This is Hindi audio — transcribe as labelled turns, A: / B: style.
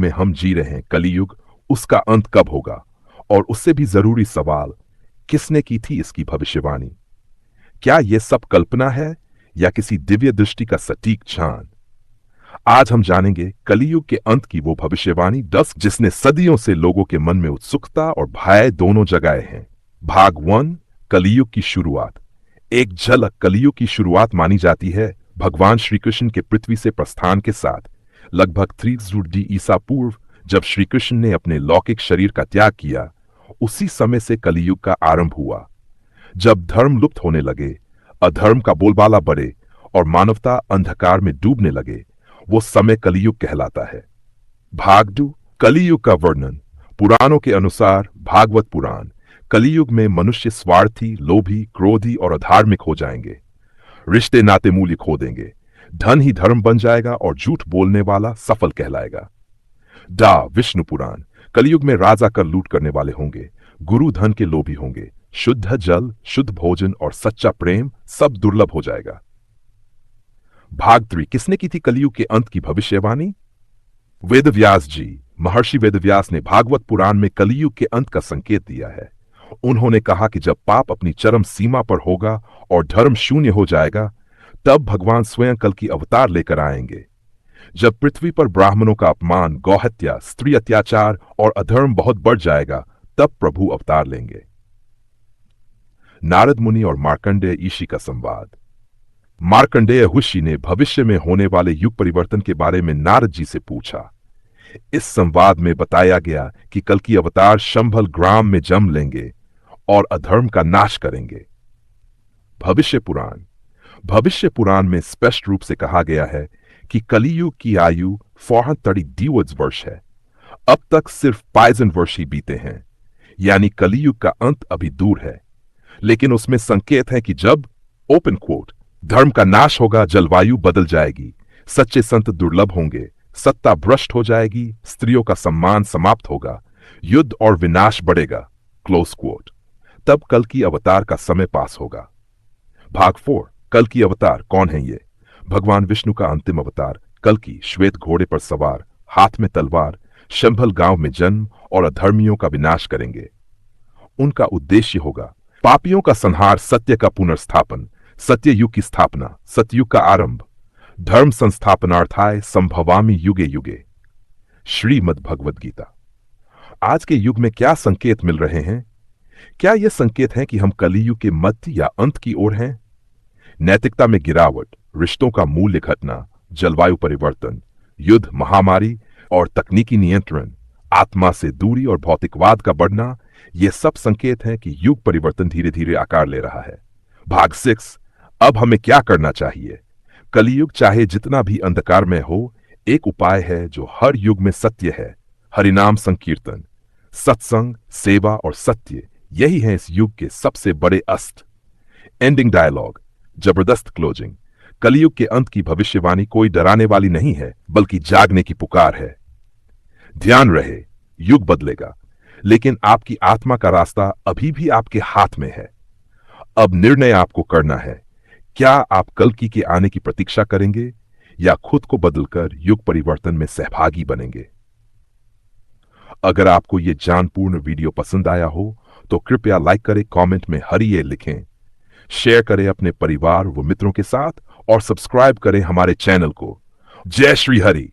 A: में हम जी रहे हैं कलियुग, उसका अंत कब होगा? और उससे भी जरूरी सवाल, किसने की थी इसकी भविष्यवाणी? क्या यह सब कल्पना है या किसी दिव्य दृष्टि का सटीक जान? आज हम जानेंगे कलियुग के अंत की वो भविष्यवाणी 10 जिसने सदियों से लोगों के मन में उत्सुकता और भय दोनों जगाए हैं। भाग 1, कलियुग की शुरुआत। एक झलक कलियुग की शुरुआत मानी जाती है भगवान श्री कृष्ण के पृथ्वी से प्रस्थान के साथ, लगभग 300 ईसा पूर्व, जब श्री कृष्ण ने अपने लौकिक शरीर का त्याग किया। उसी समय से कलियुग का आरंभ हुआ। जब धर्म लुप्त होने लगे, अधर्म का बोलबाला बढ़े और मानवता अंधकार में डूबने लगे, वो समय कलियुग कहलाता है। भाग 2, कलियुग का वर्णन। पुराणों के अनुसार, भागवत पुराण, कलियुग में मनुष्य स्वार्थी, लोभी, क्रोधी और अधार्मिक हो जाएंगे। रिश्ते नाते मूल्य खो देंगे, धन ही धर्म बन जाएगा और झूठ बोलने वाला सफल कहलाएगा। विष्णु पुराण, कलियुग में राजा कर लूट करने वाले होंगे, गुरु धन के लोभी होंगे, शुद्ध जल, शुद्ध भोजन और सच्चा प्रेम सब दुर्लभ हो जाएगा। भाग 3, किसने की थी कलियुग के अंत की भविष्यवाणी? वेदव्यास जी। महर्षि वेदव्यास ने भागवत पुराण में कलियुग के अंत का संकेत दिया है। उन्होंने कहा कि जब पाप अपनी चरम सीमा पर होगा और धर्म शून्य हो जाएगा, तब भगवान स्वयं कल की अवतार लेकर आएंगे। जब पृथ्वी पर ब्राह्मणों का अपमान, गौहत्या, स्त्री अत्याचार और अधर्म बहुत बढ़ जाएगा, तब प्रभु अवतार लेंगे। नारद मुनि और मार्कंडेय ऋषि का संवाद। मार्कंडेय ऋषि ने भविष्य में होने वाले युग परिवर्तन के बारे में नारद जी से पूछा। इस संवाद में बताया गया कि कल की अवतार शंभल ग्राम में जन्म लेंगे और अधर्म का नाश करेंगे। भविष्य पुराण। भविष्य पुराण में स्पष्ट रूप से कहा गया है कि कलियुग की आयु 430 वर्ष है। अब तक सिर्फ 52 वर्ष ही बीते हैं, यानी कलियुग का अंत अभी दूर है। लेकिन उसमें संकेत है कि जब ओपन कोट धर्म का नाश होगा, जलवायु बदल जाएगी, सच्चे संत दुर्लभ होंगे, सत्ता भ्रष्ट हो जाएगी, स्त्रियों का सम्मान समाप्त होगा, युद्ध और विनाश बढ़ेगा, क्लोज कोट, तब कल की अवतार का समय पास होगा। भाग 4, कल की अवतार कौन है ये? भगवान विष्णु का अंतिम अवतार कल की श्वेत घोड़े पर सवार, हाथ में तलवार, शंभल गांव में जन्म और अधर्मियों का विनाश करेंगे। उनका उद्देश्य होगा पापियों का संहार, सत्य का पुनर्स्थापन, सत्य युग की स्थापना, सतयुग का आरंभ, धर्म संस्थापनार्थाय संभवामि युगे युगे। श्रीमद् भगवद गीता। आज के युग में क्या संकेत मिल रहे हैं? क्या यह संकेत है कि हम कलियुग के मध्य या अंत की ओर हैं? नैतिकता में गिरावट, रिश्तों का मूल्य घटना, जलवायु परिवर्तन, युद्ध, महामारी और तकनीकी नियंत्रण, आत्मा से दूरी और भौतिकवाद का बढ़ना, ये सब संकेत हैं कि युग परिवर्तन धीरे धीरे आकार ले रहा है। भाग 6, अब हमें क्या करना चाहिए? कलियुग चाहे जितना भी अंधकार में हो, एक उपाय है जो हर युग में सत्य है। हरिनाम संकीर्तन, सत्संग, सेवा और सत्य, यही है इस युग के सबसे बड़े अस्त्र। एंडिंग डायलॉग, जबरदस्त क्लोजिंग। कलियुग के अंत की भविष्यवाणी कोई डराने वाली नहीं है, बल्कि जागने की पुकार है। ध्यान रहे, युग बदलेगा, लेकिन आपकी आत्मा का रास्ता अभी भी आपके हाथ में है। अब निर्णय आपको करना है, क्या आप कल की आने की प्रतीक्षा करेंगे या खुद को बदलकर युग परिवर्तन में सहभागी बनेंगे? अगर आपको यह जानपूर्ण वीडियो पसंद आया हो तो कृपया लाइक करें, कमेंट में हरिये लिखें, शेयर करें अपने परिवार व मित्रों के साथ और सब्सक्राइब करें हमारे चैनल को। जय श्री हरि।